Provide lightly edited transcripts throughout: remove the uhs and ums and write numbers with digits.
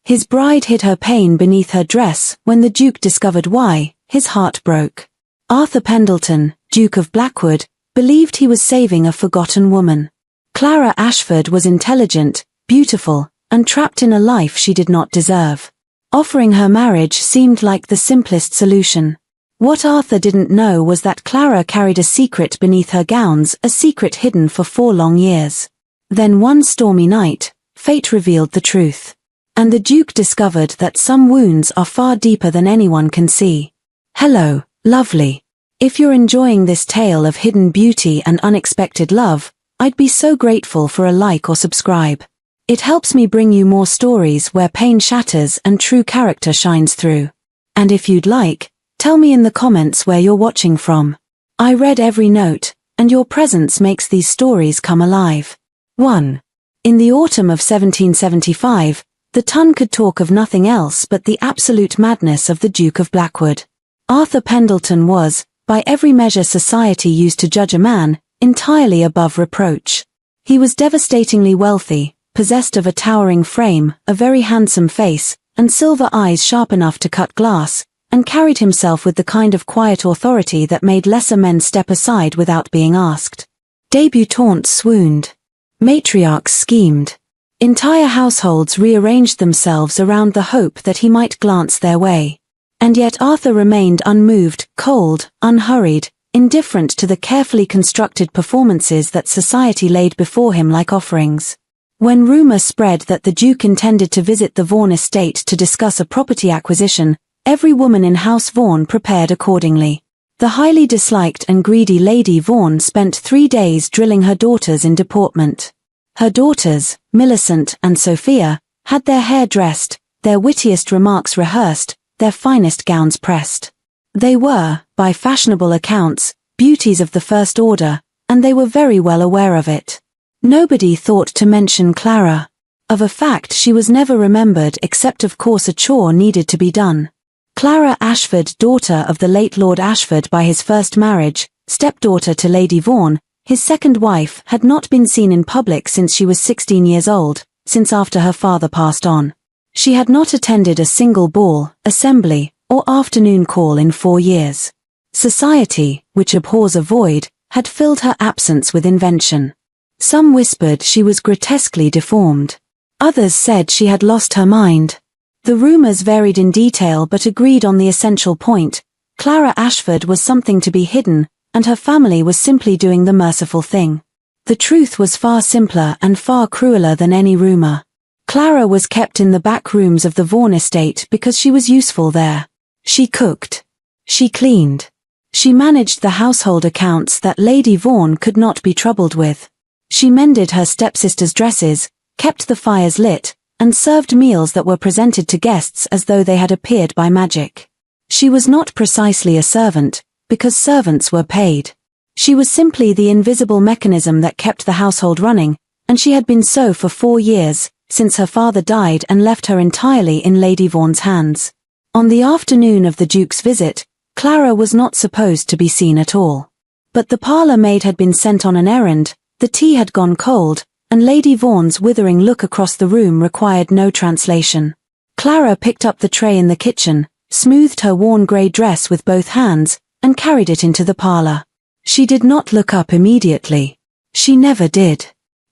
His bride hid her pain beneath her dress. When the Duke discovered why, his heart broke. Arthur Pendleton, Duke of Blackwood, believed he was saving a forgotten woman. Clara Ashford was intelligent, beautiful, and trapped in a life she did not deserve. Offering her marriage seemed like the simplest solution. What Arthur didn't know was that Clara carried a secret beneath her gowns, a secret hidden for 4 long years. Then one stormy night, fate revealed the truth. And the Duke discovered that some wounds are far deeper than anyone can see. Hello, lovely. If you're enjoying this tale of hidden beauty and unexpected love, I'd be so grateful for a like or subscribe. It helps me bring you more stories where pain shatters and true character shines through. And if you'd like, tell me in the comments where you're watching from. I read every note, and your presence makes these stories come alive. 1. In the autumn of 1775, the Tun could talk of nothing else but the absolute madness of the Duke of Blackwood. Arthur Pendleton was, by every measure society used to judge a man, entirely above reproach. He was devastatingly wealthy, possessed of a towering frame, a very handsome face, and silver eyes sharp enough to cut glass, and carried himself with the kind of quiet authority that made lesser men step aside without being asked. Debutantes swooned. Matriarchs schemed. Entire households rearranged themselves around the hope that he might glance their way. And yet Arthur remained unmoved, cold, unhurried, indifferent to the carefully constructed performances that society laid before him like offerings. When rumor spread that the Duke intended to visit the Vaughan estate to discuss a property acquisition, every woman in House Vaughan prepared accordingly. The highly disliked and greedy Lady Vaughan spent 3 days drilling her daughters in deportment. Her daughters, Millicent and Sophia, had their hair dressed, their wittiest remarks rehearsed, their finest gowns pressed. They were, by fashionable accounts, beauties of the first order, and they were very well aware of it. Nobody thought to mention Clara. Of a fact she was never remembered except of course a chore needed to be done. Clara Ashford, daughter of the late Lord Ashford by his first marriage, stepdaughter to Lady Vaughan, his second wife, had not been seen in public since she was 16 years old, since after her father passed on. She had not attended a single ball, assembly, or afternoon call in 4 years. Society, which abhors a void, had filled her absence with invention. Some whispered she was grotesquely deformed. Others said she had lost her mind. The rumors varied in detail but agreed on the essential point: Clara Ashford was something to be hidden, and her family was simply doing the merciful thing. The truth was far simpler and far crueler than any rumor. Clara was kept in the back rooms of the Vaughan estate because she was useful there. She cooked. She cleaned. She managed the household accounts that Lady Vaughan could not be troubled with. She mended her stepsisters' dresses, kept the fires lit, and served meals that were presented to guests as though they had appeared by magic. She was not precisely a servant, because servants were paid. She was simply the invisible mechanism that kept the household running, and she had been so for 4 years, since her father died and left her entirely in Lady Vaughan's hands. On the afternoon of the Duke's visit, Clara was not supposed to be seen at all. But the parlour maid had been sent on an errand, the tea had gone cold, and Lady Vaughan's withering look across the room required no translation. Clara picked up the tray in the kitchen, smoothed her worn grey dress with both hands, and carried it into the parlour. She did not look up immediately. She never did.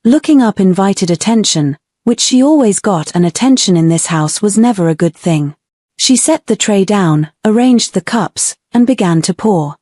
Looking up invited attention, which she always got, and attention in this house was never a good thing. She set the tray down, arranged the cups, and began to pour.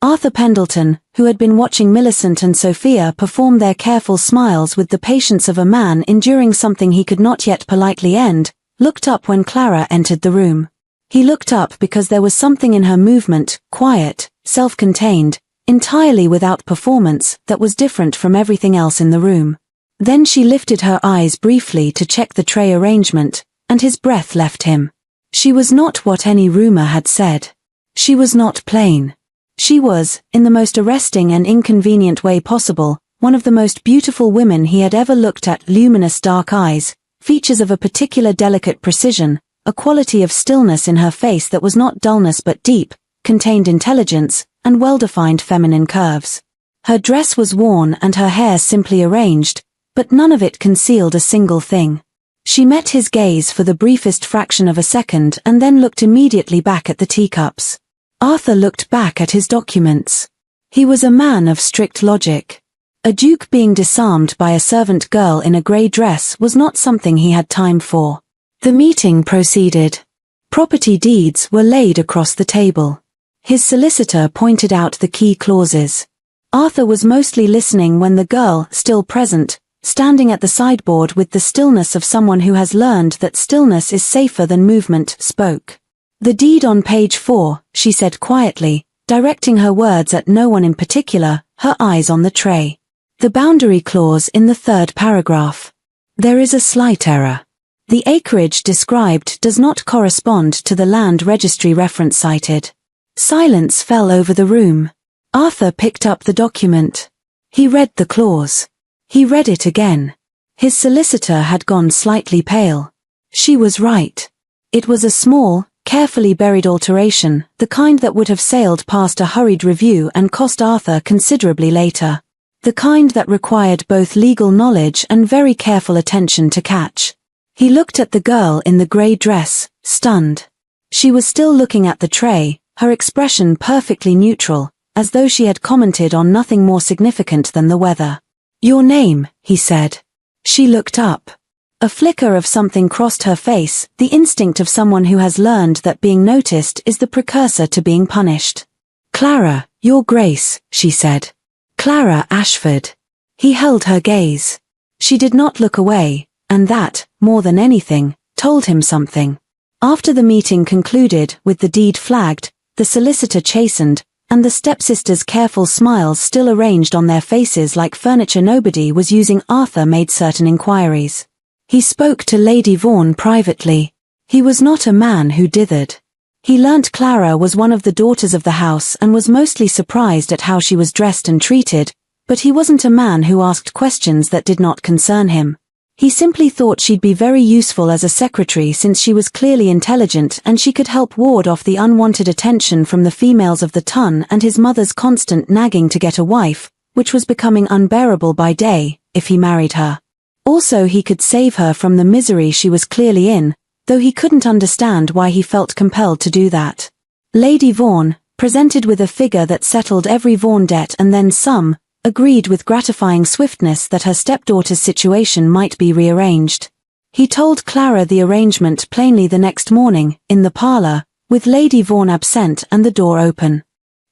Arthur Pendleton, who had been watching Millicent and Sophia perform their careful smiles with the patience of a man enduring something he could not yet politely end, looked up when Clara entered the room. He looked up because there was something in her movement, quiet, self-contained, entirely without performance, that was different from everything else in the room. Then she lifted her eyes briefly to check the tray arrangement, and his breath left him. She was not what any rumor had said. She was not plain. She was, in the most arresting and inconvenient way possible, one of the most beautiful women he had ever looked at. Luminous dark eyes, features of a particular delicate precision, a quality of stillness in her face that was not dullness but deep, contained intelligence, and well-defined feminine curves. Her dress was worn and her hair simply arranged, but none of it concealed a single thing. She met his gaze for the briefest fraction of a second and then looked immediately back at the teacups. Arthur looked back at his documents. He was a man of strict logic. A duke being disarmed by a servant girl in a grey dress was not something he had time for. The meeting proceeded. Property deeds were laid across the table. His solicitor pointed out the key clauses. Arthur was mostly listening when the girl, still present, standing at the sideboard with the stillness of someone who has learned that stillness is safer than movement, spoke. "The deed on page 4, she said quietly, directing her words at no one in particular, her eyes on the tray. "The boundary clause in the 3rd paragraph. There is a slight error. The acreage described does not correspond to the land registry reference cited." Silence fell over the room. Arthur picked up the document. He read the clause. He read it again. His solicitor had gone slightly pale. She was right. It was a small, carefully buried alteration, the kind that would have sailed past a hurried review and cost Arthur considerably later. The kind that required both legal knowledge and very careful attention to catch. He looked at the girl in the grey dress, stunned. She was still looking at the tray, her expression perfectly neutral, as though she had commented on nothing more significant than the weather. "Your name," he said. She looked up. A flicker of something crossed her face, the instinct of someone who has learned that being noticed is the precursor to being punished. "Clara, Your Grace," she said. "Clara Ashford." He held her gaze. She did not look away, and that, more than anything, told him something. After the meeting concluded with the deed flagged, the solicitor chastened, and the stepsisters' careful smiles still arranged on their faces like furniture, nobody was using. Arthur made certain inquiries. He spoke to Lady Vaughan privately. He was not a man who dithered. He learnt Clara was one of the daughters of the house and was mostly surprised at how she was dressed and treated, but he wasn't a man who asked questions that did not concern him. He simply thought she'd be very useful as a secretary since she was clearly intelligent and she could help ward off the unwanted attention from the females of the ton and his mother's constant nagging to get a wife, which was becoming unbearable by day, if he married her. Also he could save her from the misery she was clearly in, though he couldn't understand why he felt compelled to do that. Lady Vaughan, presented with a figure that settled every Vaughan debt and then some, agreed with gratifying swiftness that her stepdaughter's situation might be rearranged. He told Clara the arrangement plainly the next morning, in the parlour, with Lady Vaughan absent and the door open.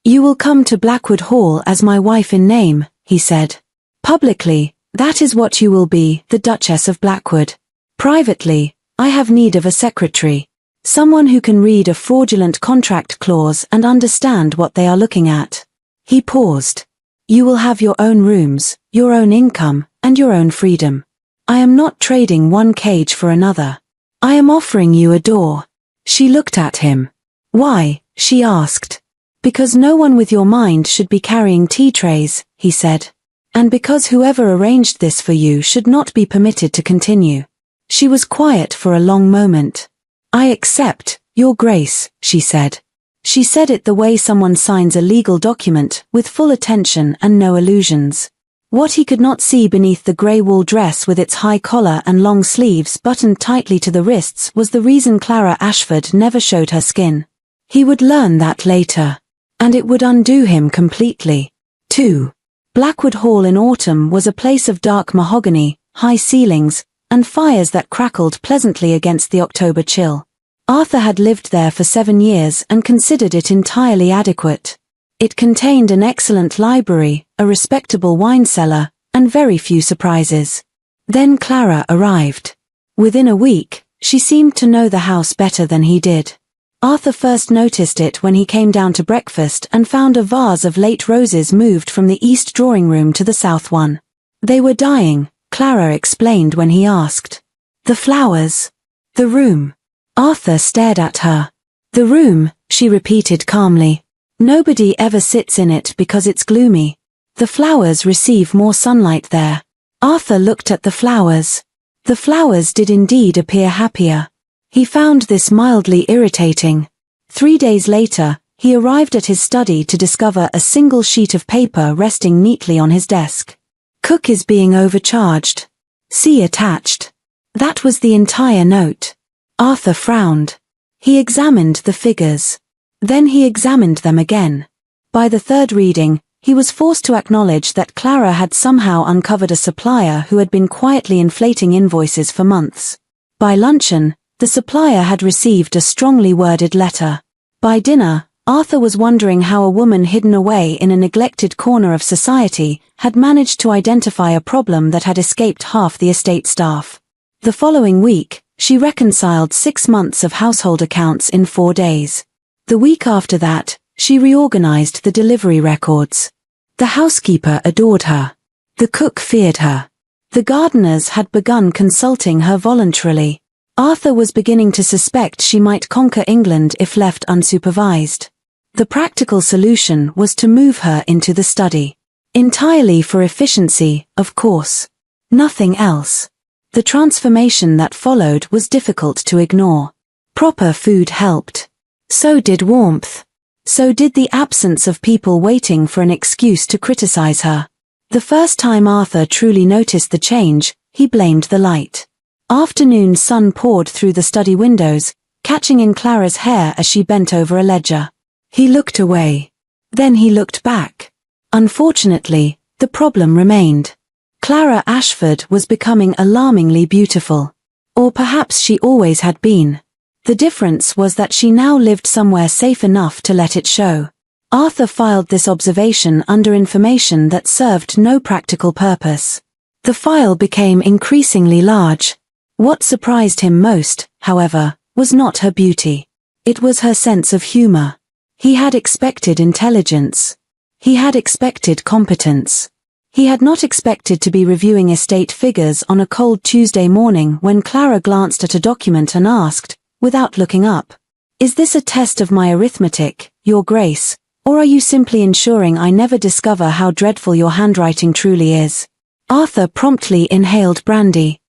"You will come to Blackwood Hall as my wife in name," he said. "Publicly, that is what you will be, the Duchess of Blackwood. Privately, I have need of a secretary. Someone who can read a fraudulent contract clause and understand what they are looking at." He paused. "You will have your own rooms, your own income, and your own freedom. I am not trading one cage for another. I am offering you a door." She looked at him. "Why?" she asked. "Because no one with your mind should be carrying tea trays," he said. "And because whoever arranged this for you should not be permitted to continue." She was quiet for a long moment. "I accept, Your Grace," she said. She said it the way someone signs a legal document, with full attention and no illusions. What he could not see beneath the grey wool dress with its high collar and long sleeves buttoned tightly to the wrists was the reason Clara Ashford never showed her skin. He would learn that later. And it would undo him completely. 2. Blackwood Hall in autumn was a place of dark mahogany, high ceilings, and fires that crackled pleasantly against the October chill. Arthur had lived there for 7 years and considered it entirely adequate. It contained an excellent library, a respectable wine cellar, and very few surprises. Then Clara arrived. Within a week, she seemed to know the house better than he did. Arthur first noticed it when he came down to breakfast and found a vase of late roses moved from the east drawing room to the south one. They were dying, Clara explained when he asked. "The flowers." "The room." Arthur stared at her. "The room," she repeated calmly. "Nobody ever sits in it because it's gloomy. The flowers receive more sunlight there." Arthur looked at the flowers. The flowers did indeed appear happier. He found this mildly irritating. 3 days later, he arrived at his study to discover a single sheet of paper resting neatly on his desk. "Cook is being overcharged. See attached." That was the entire note. Arthur frowned. He examined the figures. Then he examined them again. By the third reading, he was forced to acknowledge that Clara had somehow uncovered a supplier who had been quietly inflating invoices for months. By luncheon, the supplier had received a strongly worded letter. By dinner, Arthur was wondering how a woman hidden away in a neglected corner of society had managed to identify a problem that had escaped half the estate staff. The following week, she reconciled 6 months of household accounts in 4 days. The week after that, she reorganized the delivery records. The housekeeper adored her. The cook feared her. The gardeners had begun consulting her voluntarily. Arthur was beginning to suspect she might conquer England if left unsupervised. The practical solution was to move her into the study. Entirely for efficiency, of course. Nothing else. The transformation that followed was difficult to ignore. Proper food helped. So did warmth. So did the absence of people waiting for an excuse to criticize her. The first time Arthur truly noticed the change, he blamed the light. Afternoon sun poured through the study windows, catching in Clara's hair as she bent over a ledger. He looked away. Then he looked back. Unfortunately, the problem remained. Clara Ashford was becoming alarmingly beautiful. Or perhaps she always had been. The difference was that she now lived somewhere safe enough to let it show. Arthur filed this observation under information that served no practical purpose. The file became increasingly large. What surprised him most, however, was not her beauty. It was her sense of humor. He had expected intelligence. He had expected competence. He had not expected to be reviewing estate figures on a cold Tuesday morning when Clara glanced at a document and asked, without looking up, "Is this a test of my arithmetic, Your Grace, or are you simply ensuring I never discover how dreadful your handwriting truly is?" Arthur promptly inhaled brandy.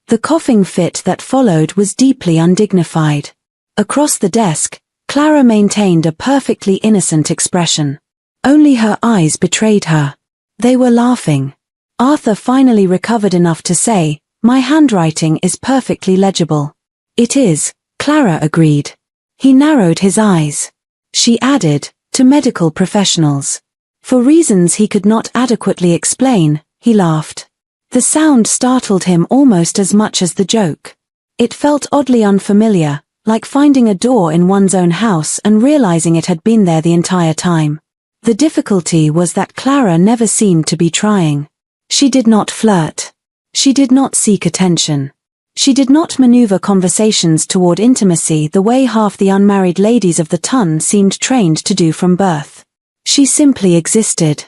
The coughing fit that followed was deeply undignified. Across the desk, Clara maintained a perfectly innocent expression. Only her eyes betrayed her. They were laughing. Arthur finally recovered enough to say, "My handwriting is perfectly legible." "It is," Clara agreed. He narrowed his eyes. She added, "To medical professionals." For reasons he could not adequately explain, he laughed. The sound startled him almost as much as the joke. It felt oddly unfamiliar, like finding a door in one's own house and realizing it had been there the entire time. The difficulty was that Clara never seemed to be trying. She did not flirt. She did not seek attention. She did not maneuver conversations toward intimacy the way half the unmarried ladies of the ton seemed trained to do from birth. She simply existed.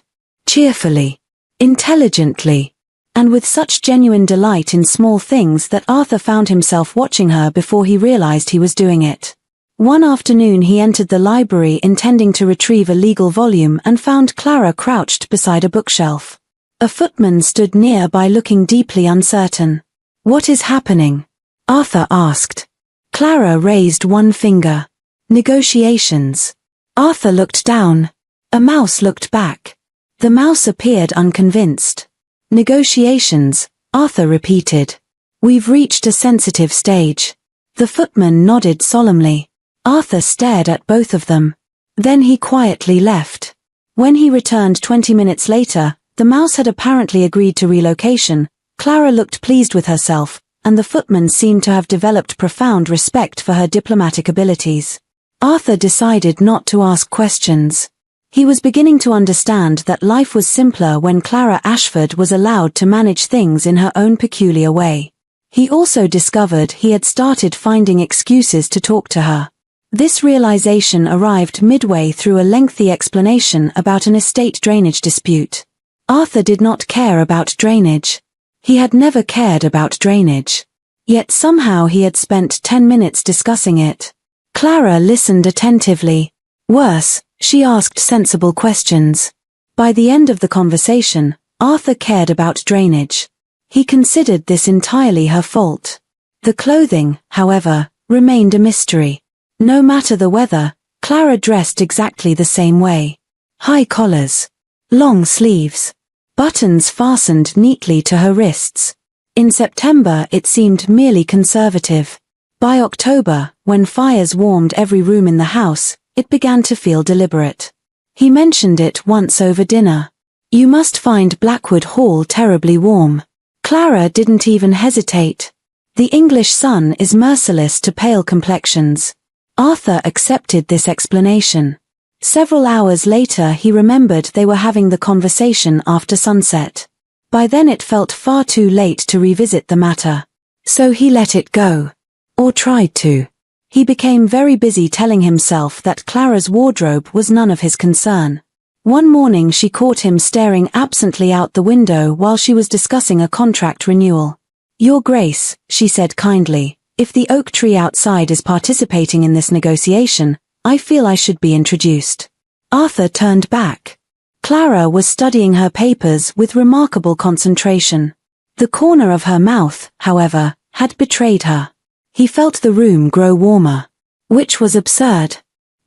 Cheerfully. Intelligently. And with such genuine delight in small things that Arthur found himself watching her before he realized he was doing it. One afternoon he entered the library intending to retrieve a legal volume and found Clara crouched beside a bookshelf. A footman stood nearby looking deeply uncertain. "What is happening?" Arthur asked. Clara raised one finger. "Negotiations." Arthur looked down. A mouse looked back. The mouse appeared unconvinced. "Negotiations," Arthur repeated. "We've reached a sensitive stage." The footman nodded solemnly. Arthur stared at both of them. Then he quietly left. When he returned 20 minutes later, the mouse had apparently agreed to relocation. Clara looked pleased with herself, and the footman seemed to have developed profound respect for her diplomatic abilities. Arthur decided not to ask questions. He was beginning to understand that life was simpler when Clara Ashford was allowed to manage things in her own peculiar way. He also discovered he had started finding excuses to talk to her. This realization arrived midway through a lengthy explanation about an estate drainage dispute. Arthur did not care about drainage. He had never cared about drainage. Yet somehow he had spent 10 minutes discussing it. Clara listened attentively. Worse, she asked sensible questions. By the end of the conversation, Arthur cared about drainage. He considered this entirely her fault. The clothing, however, remained a mystery. No matter the weather, Clara dressed exactly the same way. High collars. Long sleeves. Buttons fastened neatly to her wrists. In September it seemed merely conservative. By October, when fires warmed every room in the house, it began to feel deliberate. He mentioned it once over dinner. "You must find Blackwood Hall terribly warm." Clara didn't even hesitate. The English sun is merciless to pale complexions. Arthur accepted this explanation. Several hours later he remembered they were having the conversation after sunset. By then it felt far too late to revisit the matter. So he let it go. Or tried to. He became very busy telling himself that Clara's wardrobe was none of his concern. One morning she caught him staring absently out the window while she was discussing a contract renewal. "Your Grace," she said kindly, "if the oak tree outside is participating in this negotiation, I feel I should be introduced." Arthur turned back. Clara was studying her papers with remarkable concentration. The corner of her mouth, however, had betrayed her. He felt the room grow warmer. Which was absurd.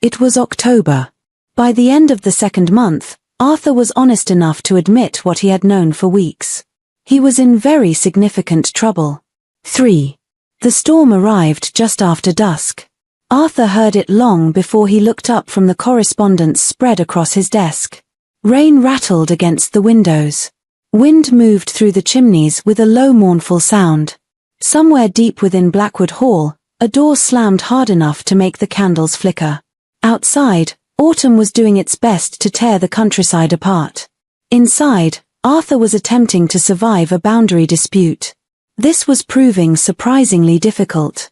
It was October. By the end of the second month, Arthur was honest enough to admit what he had known for weeks. He was in very significant trouble. 3. The storm arrived just after dusk. Arthur heard it long before he looked up from the correspondence spread across his desk. Rain rattled against the windows. Wind moved through the chimneys with a low mournful sound. Somewhere deep within Blackwood Hall, a door slammed hard enough to make the candles flicker. Outside, autumn was doing its best to tear the countryside apart. Inside, Arthur was attempting to survive a boundary dispute. This was proving surprisingly difficult.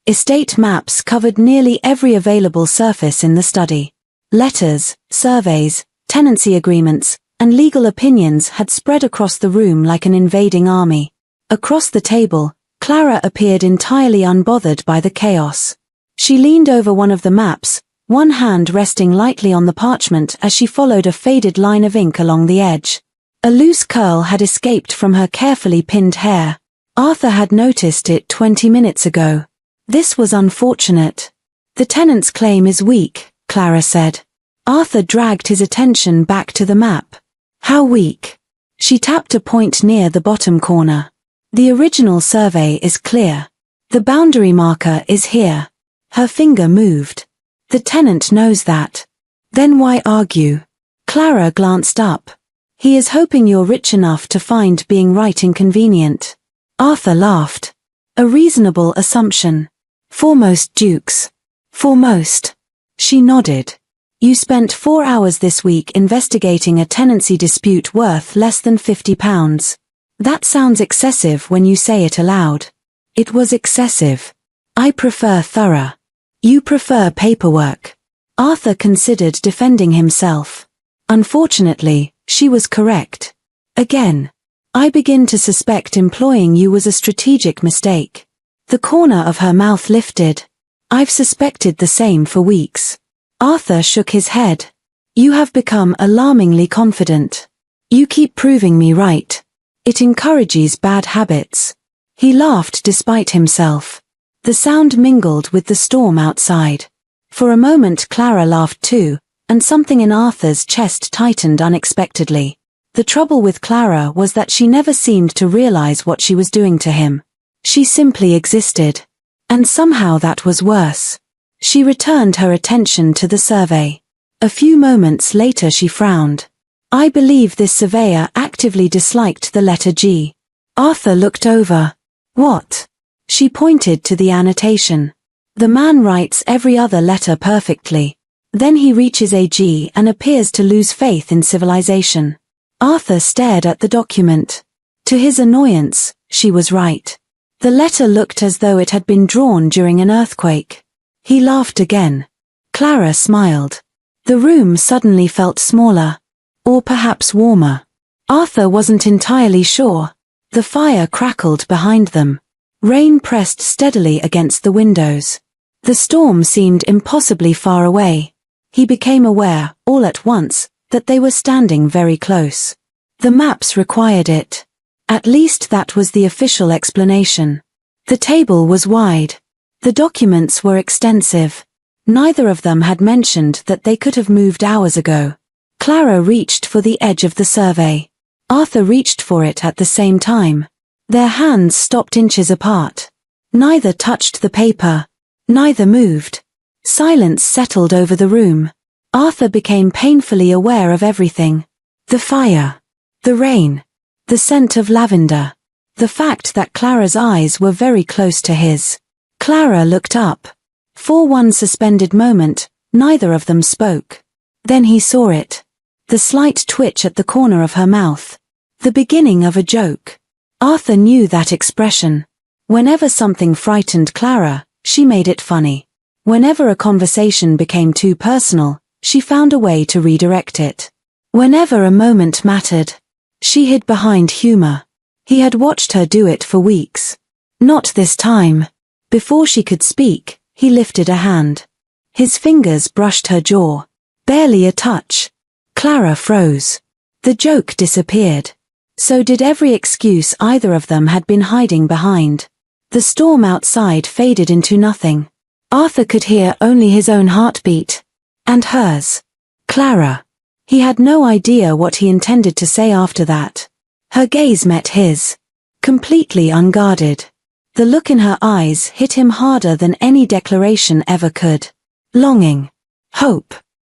Estate maps covered nearly every available surface in the study. Letters, surveys, tenancy agreements, and legal opinions had spread across the room like an invading army. Across the table, Clara appeared entirely unbothered by the chaos. She leaned over one of the maps, one hand resting lightly on the parchment as she followed a faded line of ink along the edge. A loose curl had escaped from her carefully pinned hair. Arthur had noticed it 20 minutes ago. This was unfortunate. "The tenant's claim is weak," Clara said. Arthur dragged his attention back to the map. "How weak?" She tapped a point near the bottom corner. "The original survey is clear. The boundary marker is here." Her finger moved. "The tenant knows that. Then why argue?" Clara glanced up. "He is hoping you're rich enough to find being right inconvenient." Arthur laughed. "A reasonable assumption. Foremost dukes." "Foremost." She nodded. "You spent 4 hours this week investigating a tenancy dispute worth less than £50. That sounds excessive when you say it aloud." It was excessive. "I prefer thorough. You prefer paperwork." Arthur considered defending himself. Unfortunately, she was correct. Again. "I begin to suspect employing you was a strategic mistake." The corner of her mouth lifted. "I've suspected the same for weeks." Arthur shook his head. "You have become alarmingly confident. You keep proving me right. It encourages bad habits." He laughed despite himself. The sound mingled with the storm outside. For a moment Clara laughed too, and something in Arthur's chest tightened unexpectedly. The trouble with Clara was that she never seemed to realize what she was doing to him. She simply existed. And somehow that was worse. She returned her attention to the survey. A few moments later she frowned. "I believe this surveyor actively disliked the letter G." Arthur looked over. "What?" She pointed to the annotation. "The man writes every other letter perfectly. Then he reaches a G and appears to lose faith in civilization." Arthur stared at the document. To his annoyance, she was right. The letter looked as though it had been drawn during an earthquake. He laughed again. Clara smiled. The room suddenly felt smaller. Or perhaps warmer. Arthur wasn't entirely sure. The fire crackled behind them. Rain pressed steadily against the windows. The storm seemed impossibly far away. He became aware, all at once, that they were standing very close. The maps required it. At least that was the official explanation. The table was wide. The documents were extensive. Neither of them had mentioned that they could have moved hours ago. Clara reached for the edge of the survey. Arthur reached for it at the same time. Their hands stopped inches apart. Neither touched the paper. Neither moved. Silence settled over the room. Arthur became painfully aware of everything. The fire. The rain. The scent of lavender. The fact that Clara's eyes were very close to his. Clara looked up. For one suspended moment, neither of them spoke. Then he saw it. The slight twitch at the corner of her mouth. The beginning of a joke. Arthur knew that expression. Whenever something frightened Clara, she made it funny. Whenever a conversation became too personal, she found a way to redirect it. Whenever a moment mattered, she hid behind humor. He had watched her do it for weeks. Not this time. Before she could speak, he lifted a hand. His fingers brushed her jaw. Barely a touch. Clara froze. The joke disappeared. So did every excuse either of them had been hiding behind. The storm outside faded into nothing. Arthur could hear only his own heartbeat. And hers. Clara. He had no idea what he intended to say after that. Her gaze met his. Completely unguarded. The look in her eyes hit him harder than any declaration ever could. Longing. Hope.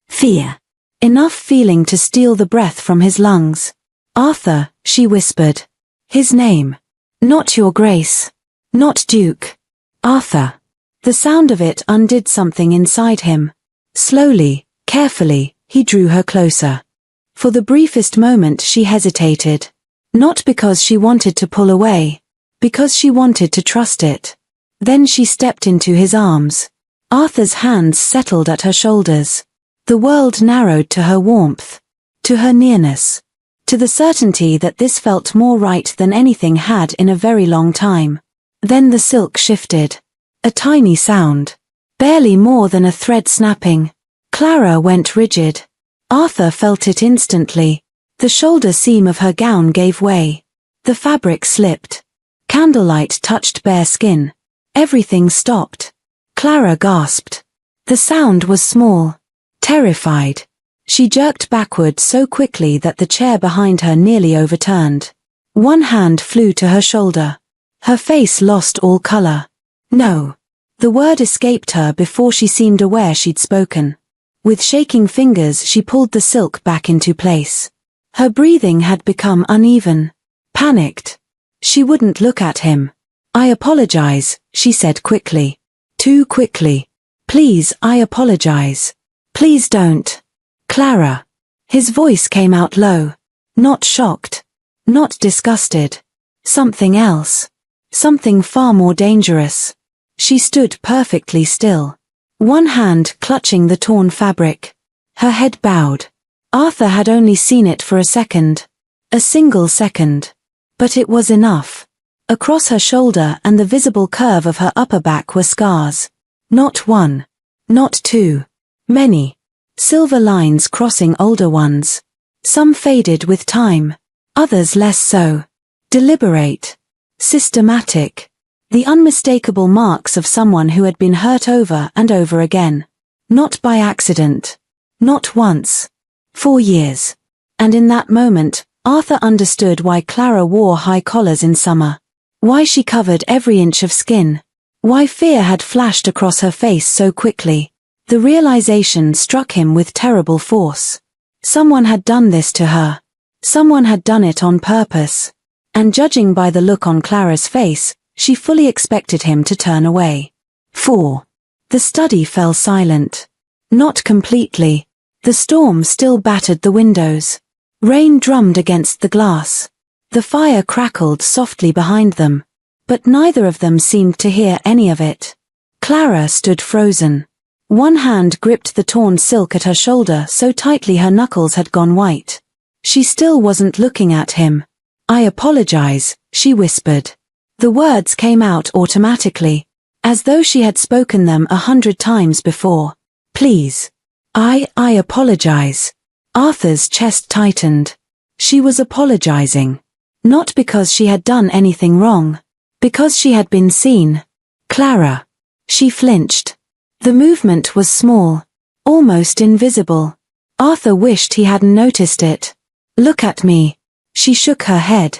Fear. Enough feeling to steal the breath from his lungs. Arthur, she whispered. His name. Not your grace. Not Duke. Arthur. The sound of it undid something inside him. Slowly, carefully, he drew her closer. For the briefest moment she hesitated. Not because she wanted to pull away. Because she wanted to trust it. Then she stepped into his arms. Arthur's hands settled at her shoulders. The world narrowed to her warmth. To her nearness. To the certainty that this felt more right than anything had in a very long time. Then the silk shifted. A tiny sound. Barely more than a thread snapping. Clara went rigid. Arthur felt it instantly. The shoulder seam of her gown gave way. The fabric slipped. Candlelight touched bare skin. Everything stopped. Clara gasped. The sound was small. Terrified. She jerked backward so quickly that the chair behind her nearly overturned. One hand flew to her shoulder. Her face lost all color. No. The word escaped her before she seemed aware she'd spoken. With shaking fingers she pulled the silk back into place. Her breathing had become uneven. Panicked. She wouldn't look at him. I apologize, she said quickly. Too quickly. Please, I apologize. Please don't. Clara. His voice came out low. Not shocked. Not disgusted. Something else. Something far more dangerous. She stood perfectly still. One hand clutching the torn fabric. Her head bowed. Arthur had only seen it for a second. A single second. But it was enough. Across her shoulder and the visible curve of her upper back were scars. Not one. Not two. Many. Silver lines crossing older ones. Some faded with time. Others less so. Deliberate. Systematic. The unmistakable marks of someone who had been hurt over and over again. Not by accident. Not once. 4 years. And in that moment, Arthur understood why Clara wore high collars in summer. Why she covered every inch of skin. Why fear had flashed across her face so quickly. The realization struck him with terrible force. Someone had done this to her. Someone had done it on purpose. And judging by the look on Clara's face, she fully expected him to turn away. 4. The study fell silent. Not completely. The storm still battered the windows. Rain drummed against the glass. The fire crackled softly behind them. But neither of them seemed to hear any of it. Clara stood frozen. One hand gripped the torn silk at her shoulder so tightly her knuckles had gone white. She still wasn't looking at him. I apologize, she whispered. The words came out automatically, as though she had spoken them 100 times before. Please. I apologize. Arthur's chest tightened. She was apologizing. Not because she had done anything wrong. Because she had been seen. Clara. She flinched. The movement was small. Almost invisible. Arthur wished he hadn't noticed it. Look at me. She shook her head.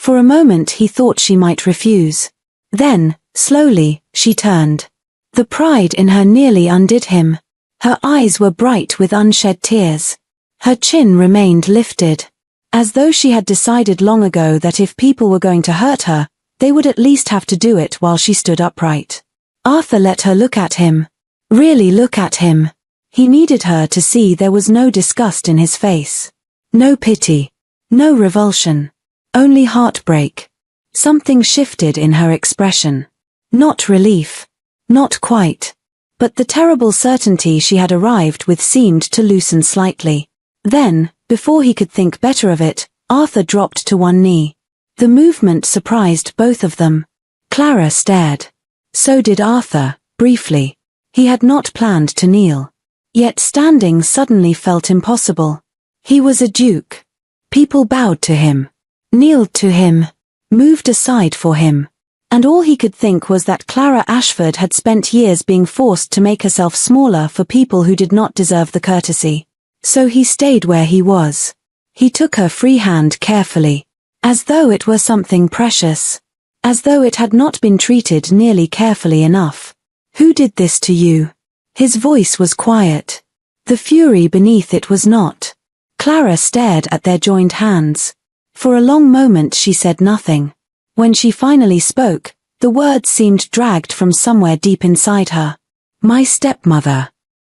For a moment he thought she might refuse. Then, slowly, she turned. The pride in her nearly undid him. Her eyes were bright with unshed tears. Her chin remained lifted, as though she had decided long ago that if people were going to hurt her, they would at least have to do it while she stood upright. Arthur let her look at him. Really look at him. He needed her to see there was no disgust in his face. No pity. No revulsion. Only heartbreak. Something shifted in her expression. Not relief. Not quite. But the terrible certainty she had arrived with seemed to loosen slightly. Then, before he could think better of it, Arthur dropped to one knee. The movement surprised both of them. Clara stared. So did Arthur, briefly. He had not planned to kneel. Yet standing suddenly felt impossible. He was a duke. People bowed to him, kneeled to him, moved aside for him. And all he could think was that Clara Ashford had spent years being forced to make herself smaller for people who did not deserve the courtesy. So he stayed where he was. He took her free hand carefully, as though it were something precious, as though it had not been treated nearly carefully enough. Who did this to you? His voice was quiet. The fury beneath it was not. Clara stared at their joined hands. For a long moment she said nothing. When she finally spoke, the words seemed dragged from somewhere deep inside her. My stepmother.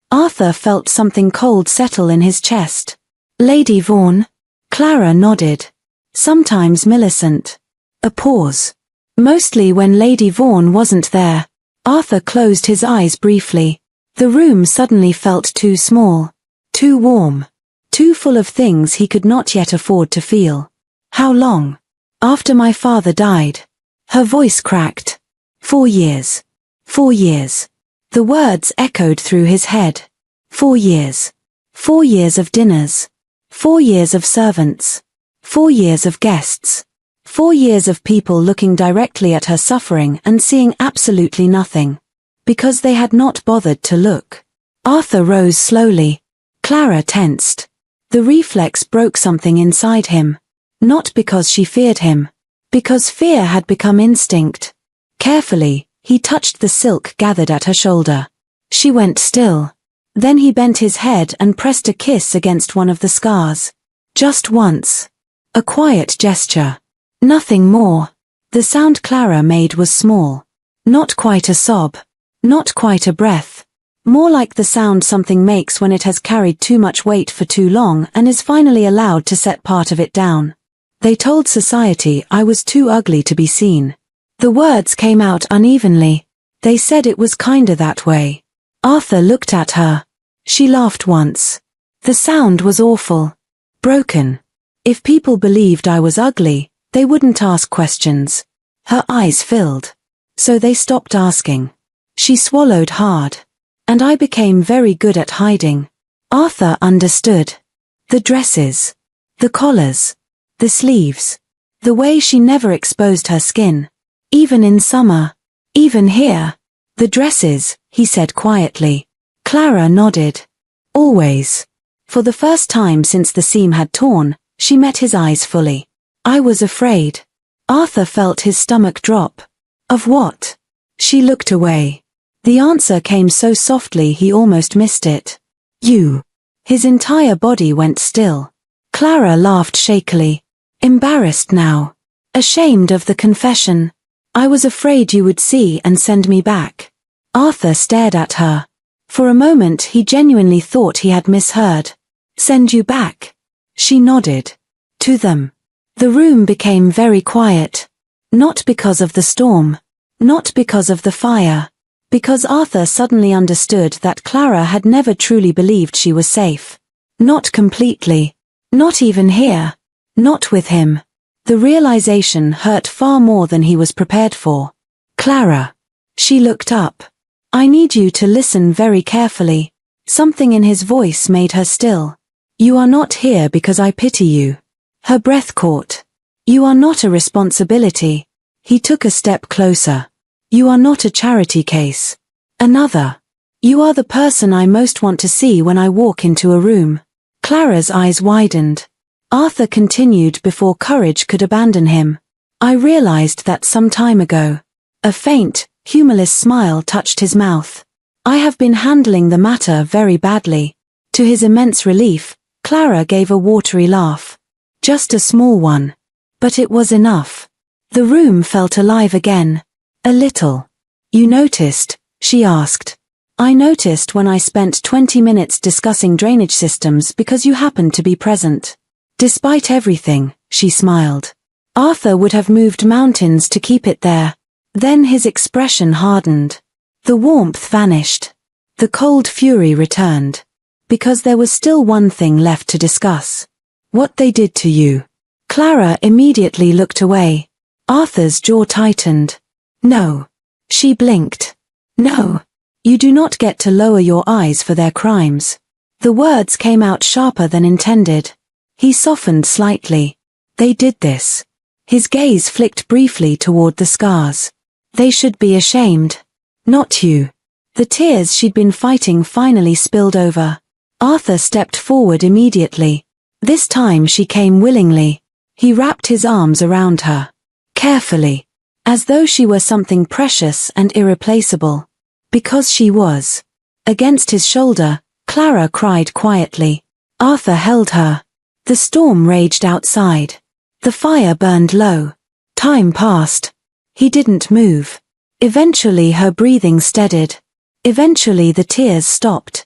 Arthur felt something cold settle in his chest. Lady Vaughan? Clara nodded. Sometimes Millicent. A pause. Mostly when Lady Vaughan wasn't there. Arthur closed his eyes briefly. The room suddenly felt too small. Too warm. Too full of things he could not yet afford to feel. How long? After my father died. Her voice cracked. 4 years. 4 years. The words echoed through his head. 4 years. 4 years of dinners. 4 years of servants. 4 years of guests. 4 years of people looking directly at her suffering and seeing absolutely nothing. Because they had not bothered to look. Arthur rose slowly. Clara tensed. The reflex broke something inside him. Not because she feared him. Because fear had become instinct. Carefully, he touched the silk gathered at her shoulder. She went still. Then he bent his head and pressed a kiss against one of the scars. Just once. A quiet gesture. Nothing more. The sound Clara made was small. Not quite a sob. Not quite a breath. More like the sound something makes when it has carried too much weight for too long and is finally allowed to set part of it down. They told society I was too ugly to be seen. The words came out unevenly. They said it was kinder that way. Arthur looked at her. She laughed once. The sound was awful. Broken. If people believed I was ugly, they wouldn't ask questions. Her eyes filled. So they stopped asking. She swallowed hard. And I became very good at hiding. Arthur understood. The dresses. The collars. The sleeves. The way she never exposed her skin. Even in summer. Even here. The dresses, he said quietly. Clara nodded. Always. For the first time since the seam had torn, she met his eyes fully. I was afraid. Arthur felt his stomach drop. Of what? She looked away. The answer came so softly he almost missed it. You. His entire body went still. Clara laughed shakily. Embarrassed now. Ashamed of the confession. I was afraid you would see and send me back. Arthur stared at her. For a moment he genuinely thought he had misheard. Send you back? She nodded. To them. The room became very quiet. Not because of the storm. Not because of the fire. Because Arthur suddenly understood that Clara had never truly believed she was safe. Not completely. Not even here. Not with him. The realization hurt far more than he was prepared for. Clara. She looked up. I need you to listen very carefully. Something in his voice made her still. You are not here because I pity you. Her breath caught. You are not a responsibility. He took a step closer. You are not a charity case. Another. You are the person I most want to see when I walk into a room. Clara's eyes widened. Arthur continued before courage could abandon him. I realized that some time ago. A faint, humorless smile touched his mouth. I have been handling the matter very badly. To his immense relief, Clara gave a watery laugh. Just a small one. But it was enough. The room felt alive again. A little. You noticed? She asked. I noticed when I spent 20 minutes discussing drainage systems because you happened to be present. Despite everything, she smiled. Arthur would have moved mountains to keep it there. Then his expression hardened. The warmth vanished. The cold fury returned. Because there was still one thing left to discuss. What they did to you. Clara immediately looked away. Arthur's jaw tightened. No. She blinked. No. You do not get to lower your eyes for their crimes. The words came out sharper than intended. He softened slightly. They did this. His gaze flicked briefly toward the scars. They should be ashamed. Not you. The tears she'd been fighting finally spilled over. Arthur stepped forward immediately. This time she came willingly. He wrapped his arms around her. Carefully. As though she were something precious and irreplaceable. Because she was. Against his shoulder, Clara cried quietly. Arthur held her. The storm raged outside. The fire burned low. Time passed. He didn't move. Eventually her breathing steadied. Eventually the tears stopped.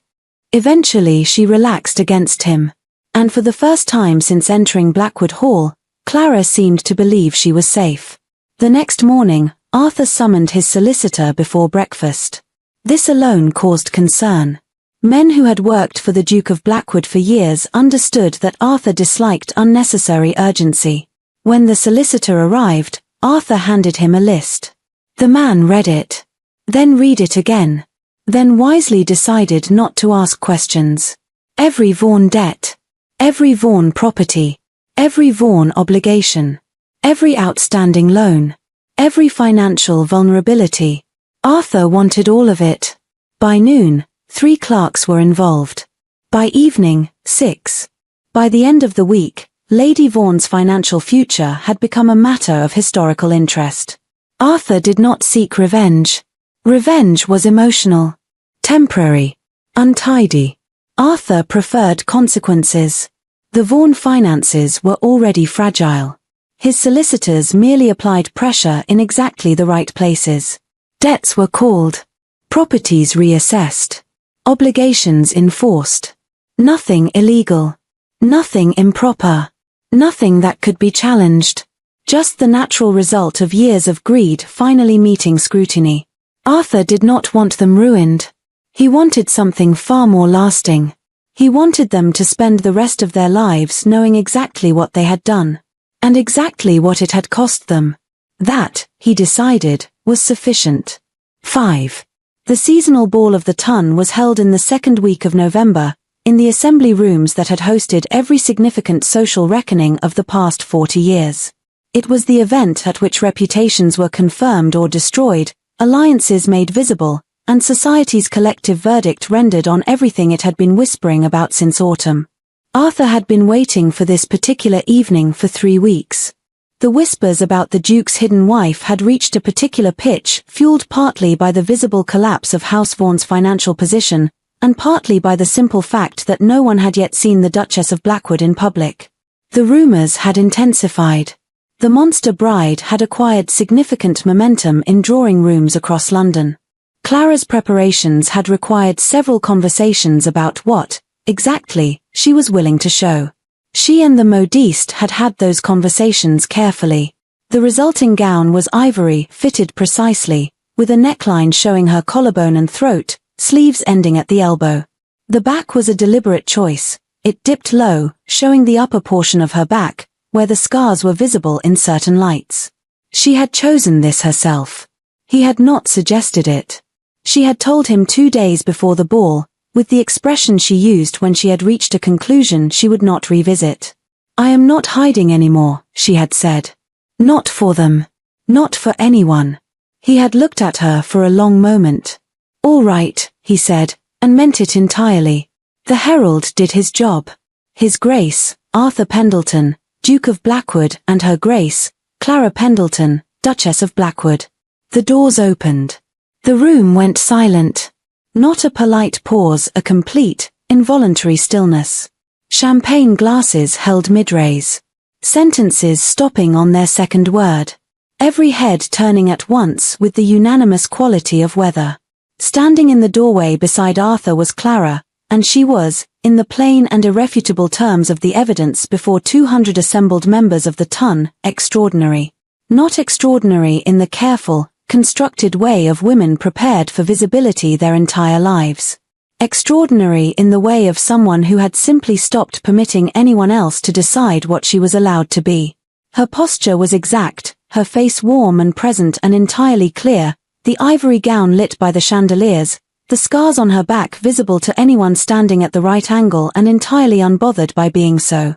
Eventually she relaxed against him. And for the first time since entering Blackwood Hall, Clara seemed to believe she was safe. The next morning, Arthur summoned his solicitor before breakfast. This alone caused concern. Men who had worked for the Duke of Blackwood for years understood that Arthur disliked unnecessary urgency. When the solicitor arrived, Arthur handed him a list. The man read it. Then read it again. Then wisely decided not to ask questions. Every Vaughan debt. Every Vaughan property. Every Vaughan obligation. Every outstanding loan. Every financial vulnerability. Arthur wanted all of it. By noon, 3 clerks were involved. By evening, 6. By the end of the week, Lady Vaughan's financial future had become a matter of historical interest. Arthur did not seek revenge. Revenge was emotional. Temporary. Untidy. Arthur preferred consequences. The Vaughan finances were already fragile. His solicitors merely applied pressure in exactly the right places. Debts were called. Properties reassessed. Obligations enforced. Nothing illegal. Nothing improper. Nothing that could be challenged. Just the natural result of years of greed finally meeting scrutiny. Arthur did not want them ruined. He wanted something far more lasting. He wanted them to spend the rest of their lives knowing exactly what they had done. And exactly what it had cost them. That, he decided, was sufficient. 5. The seasonal ball of the Ton was held in the second week of November, in the assembly rooms that had hosted every significant social reckoning of the past 40 years. It was the event at which reputations were confirmed or destroyed, alliances made visible, and society's collective verdict rendered on everything it had been whispering about since autumn. Arthur had been waiting for this particular evening for 3 weeks. The whispers about the Duke's hidden wife had reached a particular pitch, fueled partly by the visible collapse of House Vaughan's financial position, and partly by the simple fact that no one had yet seen the Duchess of Blackwood in public. The rumors had intensified. The monster bride had acquired significant momentum in drawing rooms across London. Clara's preparations had required several conversations about what, exactly, she was willing to show. She and the modiste had had those conversations carefully. The resulting gown was ivory, fitted precisely, with a neckline showing her collarbone and throat, sleeves ending at the elbow. The back was a deliberate choice. It dipped low, showing the upper portion of her back, where the scars were visible in certain lights. She had chosen this herself. He had not suggested it. She had told him 2 days before the ball, with the expression she used when she had reached a conclusion she would not revisit. I am not hiding anymore, she had said. Not for them. Not for anyone. He had looked at her for a long moment. All right, he said, and meant it entirely. The herald did his job. His Grace, Arthur Pendleton, Duke of Blackwood, and Her Grace, Clara Pendleton, Duchess of Blackwood. The doors opened. The room went silent. Not a polite pause, a complete, involuntary stillness. Champagne glasses held mid-raise. Sentences stopping on their second word. Every head turning at once with the unanimous quality of weather. Standing in the doorway beside Arthur was Clara, and she was, in the plain and irrefutable terms of the evidence before 200 assembled members of the ton, extraordinary. Not extraordinary in the careful, constructed way of women prepared for visibility their entire lives. Extraordinary in the way of someone who had simply stopped permitting anyone else to decide what she was allowed to be. Her posture was exact, her face warm and present and entirely clear, the ivory gown lit by the chandeliers, the scars on her back visible to anyone standing at the right angle and entirely unbothered by being so.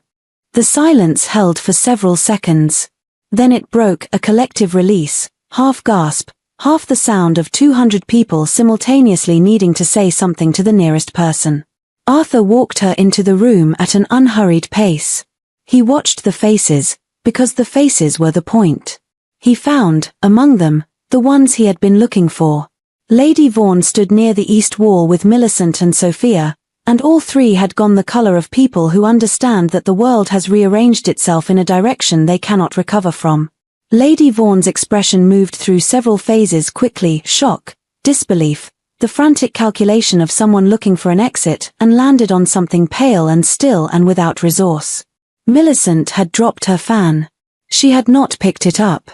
The silence held for several seconds. Then it broke, a collective release, half gasp, half the sound of 200 people simultaneously needing to say something to the nearest person. Arthur walked her into the room at an unhurried pace. He watched the faces, because the faces were the point. He found, among them, the ones he had been looking for. Lady Vaughan stood near the east wall with Millicent and Sophia, and all three had gone the colour of people who understand that the world has rearranged itself in a direction they cannot recover from. Lady Vaughan's expression moved through several phases quickly: shock, disbelief, the frantic calculation of someone looking for an exit, and landed on something pale and still and without resource. Millicent had dropped her fan. She had not picked it up.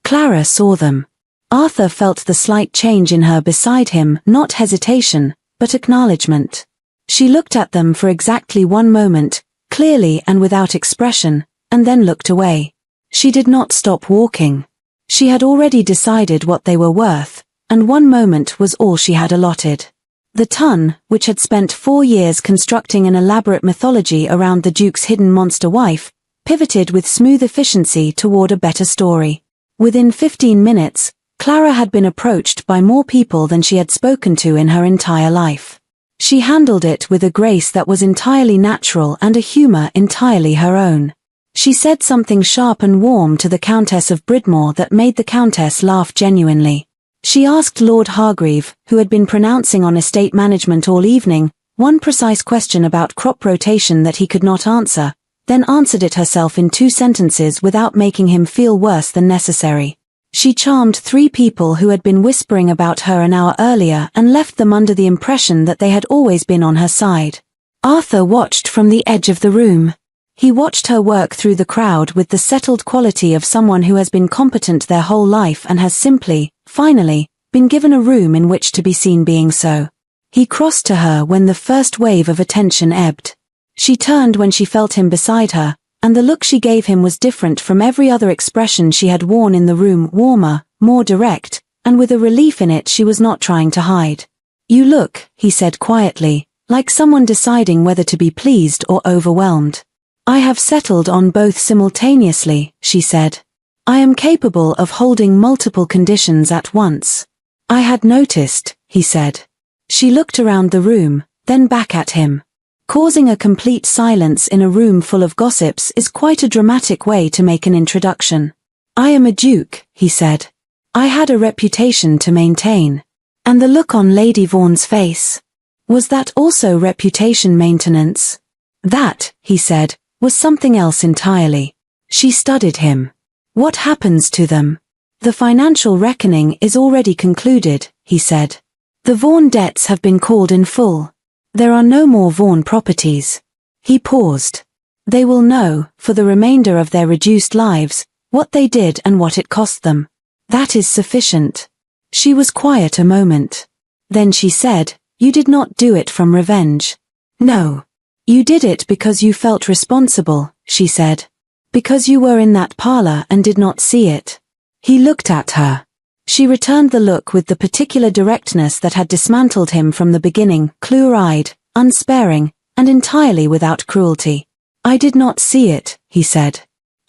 Clara saw them. Arthur felt the slight change in her beside him, not hesitation, but acknowledgement. She looked at them for exactly one moment, clearly and without expression, and then looked away. She did not stop walking. She had already decided what they were worth, and 1 moment was all she had allotted. The ton, which had spent 4 years constructing an elaborate mythology around the Duke's hidden monster wife, pivoted with smooth efficiency toward a better story. Within 15 minutes, Clara had been approached by more people than she had spoken to in her entire life. She handled it with a grace that was entirely natural and a humor entirely her own. She said something sharp and warm to the Countess of Bridmore that made the Countess laugh genuinely. She asked Lord Hargreave, who had been pronouncing on estate management all evening, one precise question about crop rotation that he could not answer, then answered it herself in 2 sentences without making him feel worse than necessary. She charmed 3 people who had been whispering about her an hour earlier and left them under the impression that they had always been on her side. Arthur watched from the edge of the room. He watched her work through the crowd with the settled quality of someone who has been competent their whole life and has simply, finally, been given a room in which to be seen being so. He crossed to her when the first wave of attention ebbed. She turned when she felt him beside her, and the look she gave him was different from every other expression she had worn in the room, warmer, more direct, and with a relief in it she was not trying to hide. "You look," he said quietly, "like someone deciding whether to be pleased or overwhelmed." "I have settled on both simultaneously," she said. "I am capable of holding multiple conditions at once." "I had noticed," he said. She looked around the room, then back at him. Causing a complete silence in a room full of gossips is quite a dramatic way to make an introduction. "I am a duke," he said. "I had a reputation to maintain." And the look on Lady Vaughan's face. Was that also reputation maintenance? That, he said, was something else entirely. She studied him. "What happens to them?" "The financial reckoning is already concluded," he said. "The Vaughan debts have been called in full. There are no more Vaughan properties." He paused. "They will know, for the remainder of their reduced lives, what they did and what it cost them. That is sufficient." She was quiet a moment. Then she said, "You did not do it from revenge." "No. You did it because you felt responsible," she said. "Because you were in that parlor and did not see it." He looked at her. She returned the look with the particular directness that had dismantled him from the beginning, clear-eyed, unsparing, and entirely without cruelty. "I did not see it," he said.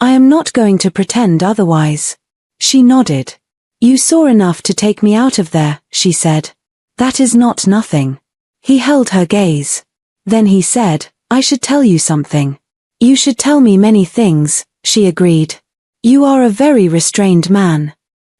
"I am not going to pretend otherwise." She nodded. "You saw enough to take me out of there," she said. "That is not nothing." He held her gaze. Then he said, "I should tell you something." "You should tell me many things," she agreed. You are a very restrained man.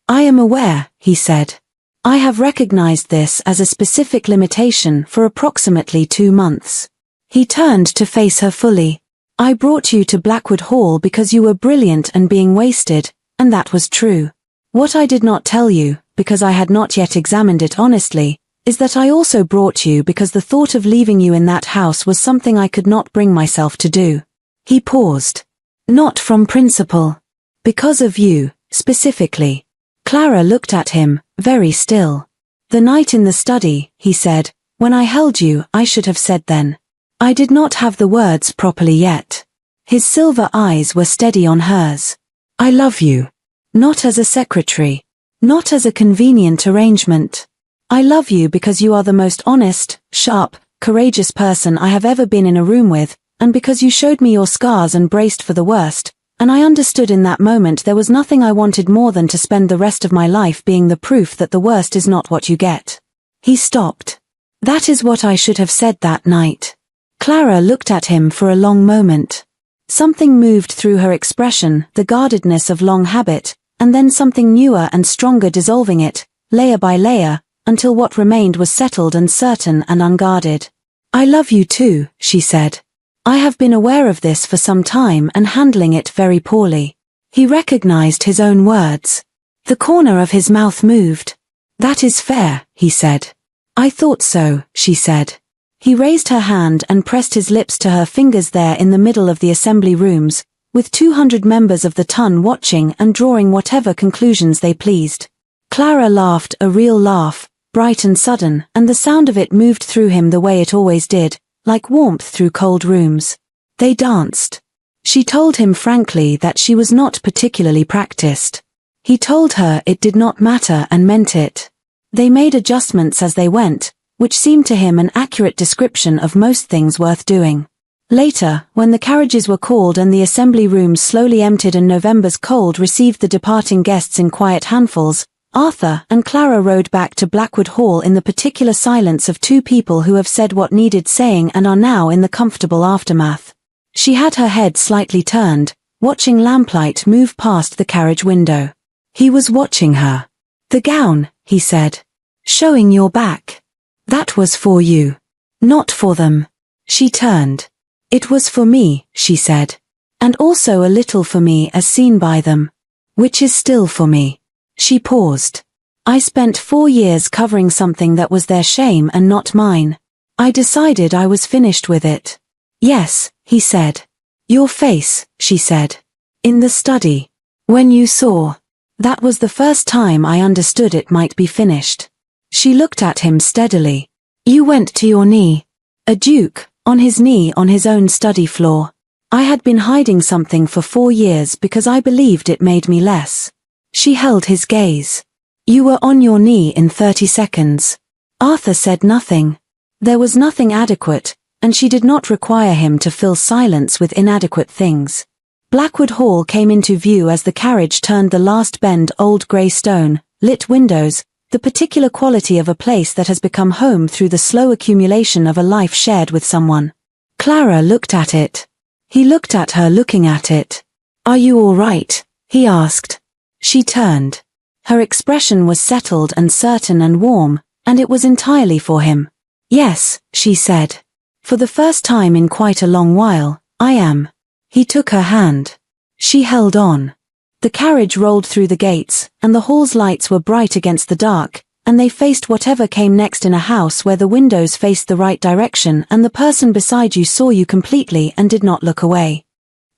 I am aware, he said. I have recognized this as a specific limitation for approximately 2 months. He turned to face her fully. I brought you to Blackwood Hall because you were brilliant and being wasted, and that was true. What I did not tell you, because I had not yet examined it honestly, is that I also brought you because the thought of leaving you in that house was something I could not bring myself to do. He paused. Not from principle. Because of you, specifically. Clara looked at him, very still. The night in the study, he said, when I held you, I should have said then. I did not have the words properly yet. His silver eyes were steady on hers. I love you. Not as a secretary. Not as a convenient arrangement. I love you because you are the most honest, sharp, courageous person I have ever been in a room with, and because you showed me your scars and braced for the worst, and I understood in that moment there was nothing I wanted more than to spend the rest of my life being the proof that the worst is not what you get. He stopped. That is what I should have said that night. Clara looked at him for a long moment. Something moved through her expression, the guardedness of long habit, and then something newer and stronger dissolving it, layer by layer, until what remained was settled and certain and unguarded. I love you too, she said. I have been aware of this for some time and handling it very poorly. He recognized his own words. The corner of his mouth moved. That is fair, he said. I thought so, she said. He raised her hand and pressed his lips to her fingers there in the middle of the assembly rooms, with 200 members of the ton watching and drawing whatever conclusions they pleased. Clara laughed a real laugh, bright and sudden, and the sound of it moved through him the way it always did, like warmth through cold rooms. They danced. She told him frankly that she was not particularly practiced. He told her it did not matter and meant it. They made adjustments as they went, which seemed to him an accurate description of most things worth doing. Later, when the carriages were called and the assembly rooms slowly emptied and November's cold received the departing guests in quiet handfuls, Arthur and Clara rode back to Blackwood Hall in the particular silence of two people who have said what needed saying and are now in the comfortable aftermath. She had her head slightly turned, watching lamplight move past the carriage window. He was watching her. The gown, he said. Showing your back. That was for you. Not for them. She turned. It was for me, she said. And also a little for me as seen by them. Which is still for me. She paused. I spent 4 years covering something that was their shame and not mine. I decided I was finished with it. Yes, he said. Your face, she said. In the study. When you saw. That was the first time I understood it might be finished. She looked at him steadily. You went to your knee. A duke, on his knee on his own study floor. I had been hiding something for 4 years because I believed it made me less. She held his gaze. You were on your knee in 30 seconds. Arthur said nothing. There was nothing adequate, and she did not require him to fill silence with inadequate things. Blackwood Hall came into view as the carriage turned the last bend. Old grey stone, lit windows, the particular quality of a place that has become home through the slow accumulation of a life shared with someone. Clara looked at it. He looked at her looking at it. Are you all right? He asked. She turned. Her expression was settled and certain and warm, and it was entirely for him. Yes, she said. For the first time in quite a long while, I am. He took her hand. She held on. The carriage rolled through the gates, and the hall's lights were bright against the dark, and they faced whatever came next in a house where the windows faced the right direction and the person beside you saw you completely and did not look away.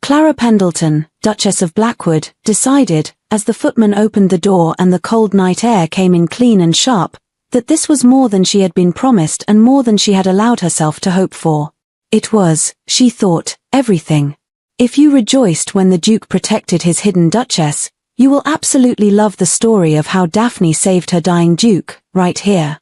Clara Pendleton, Duchess of Blackwood, decided, as the footman opened the door and the cold night air came in clean and sharp, that this was more than she had been promised and more than she had allowed herself to hope for. It was, she thought, everything. If you rejoiced when the Duke protected his hidden Duchess, you will absolutely love the story of how Daphne saved her dying Duke, right here.